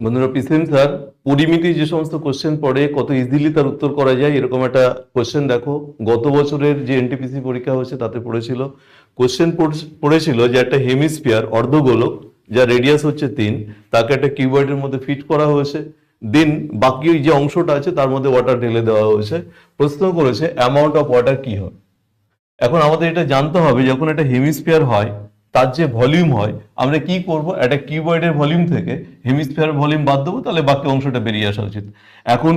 বন্ধুরা, পিসেম স্যার পরিমিতি যে সমস্ত কোশ্চেন পড়ে কত ইজিলি তার উত্তর করা যায় এরকম একটা কোশ্চেন দেখো। গত বছরের যে এনটিপিসি পরীক্ষা হয়েছে তাতে পড়েছিল, কোশ্চেন পড়েছিল যে একটা হেমিস্ফিয়ার অর্ধগোলক যার রেডিয়াস হচ্ছে 3, তাকে একটা কিউবয়েডের মধ্যে ফিট করা হয়েছে। দেন বাকি যে অংশটা আছে তার মধ্যে ওয়াটার ঢেলে দেওয়া হয়েছে। প্রশ্ন করেছে অ্যামাউন্ট অফ ওয়াটার কি হয়। এখন আমাদের এটা জানতে হবে, যখন একটা হেমিস্ফিয়ার হয় তার যে ভলিউম হয়, আমরা কি করব, একটা কিউবয়েডের ভলিউম থেকে হেমিস্ফিয়ারের ভলিউম বাদ দেবো, তাহলে বাকি অংশটা বেরিয়ে আসা উচিত। এখন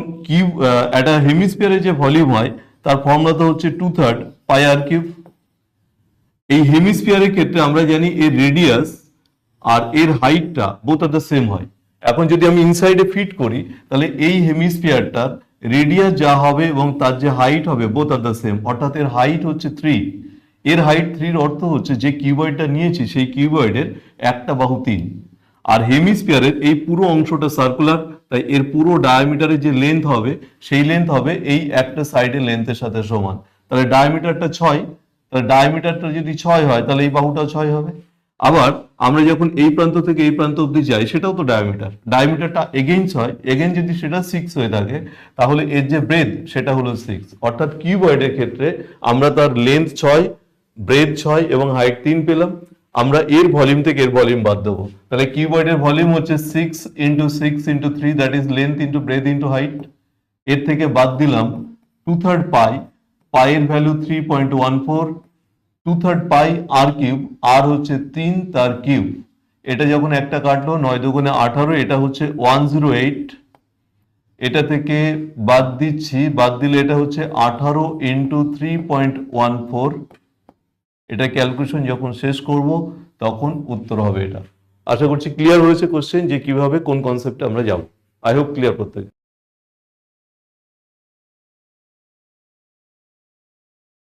একটা হেমিস্ফিয়ারের যে ভলিউম হয় তার ফর্মুলা তো হচ্ছে 2/3 পাই আর কিউব। এই হেমিস্ফিয়ারের ক্ষেত্রে আমরা জানি এর রেডিয়াস আর এর হাইটটা বোথ আর দ্য সেম হয়। এখন যদি আমি ইনসাইডে ফিট করি, তাহলে এই হেমিস্ফিয়ারটার রেডিয়াস যা হবে এবং তার যে হাইট হবে বোথ আর দ্য সেম, অর্থাৎ এর হাইট হচ্ছে 3। এর হাইট 3 অর্থ হচ্ছে যে কিউবয়েডটা নিয়েছি সেই কিউবয়েডের একটা বাহু 3। আর হেমিস্ফিয়ারের এই পুরো অংশটা সার্কুলার, তাই এর পুরো ডায়ামিটারের যে লেন্থ হবে সেই লেন্থ হবে এই একটা সাইডের লেন্থের সাথে সমান। তাহলে ডায়ামিটারটা 6, তাহলে ডায়ামিটারটা যদি 6 হয় তাহলে এই বাহুটাও 6 হবে। আবার আমরা যখন এই প্রান্ত থেকে এই প্রান্ত অব্দি যাই সেটাও তো ডায়ামিটারটা এগেইন 6, এগেইন যদি সেটা 6 হয়ে থাকে তাহলে এর যে ব্রেথ সেটা হলো 6। অর্থাৎ কিউবয়েডের ক্ষেত্রে আমরা তার লেন্থ 6, ব্রেথ 6 এবং হাইট 3 পেলাম। আমরা এর ভলিউম থেকে এর ভলিউম বাদ দেবো, তাহলে কিউবয়েডের ভলিউম হচ্ছে 6 into 6 into 3, that is length into breadth into height. এর থেকে বাদ দিলাম 2/3 পাই, পাইয়ের ভ্যালু 3.14, 2/3 পাই আর কিউব, আর হচ্ছে 3 তার কিউব। এটা যখন একটা কাটলো 9 দুগুণে 18, এটা হচ্ছে 108। এটা থেকে বাদ দিচ্ছি, বাদ দিলে এটা হচ্ছে 18 ইন্টু 3.14। এটা ক্যালকুলেশন যখন শেষ করব তখন উত্তর হবে এটা। আশা করছি ক্লিয়ার হয়েছে কোশ্চেন যে কিভাবে কোন কনসেপ্টে আমরা যাব। আই হোপ ক্লিয়ার প্রত্যেক।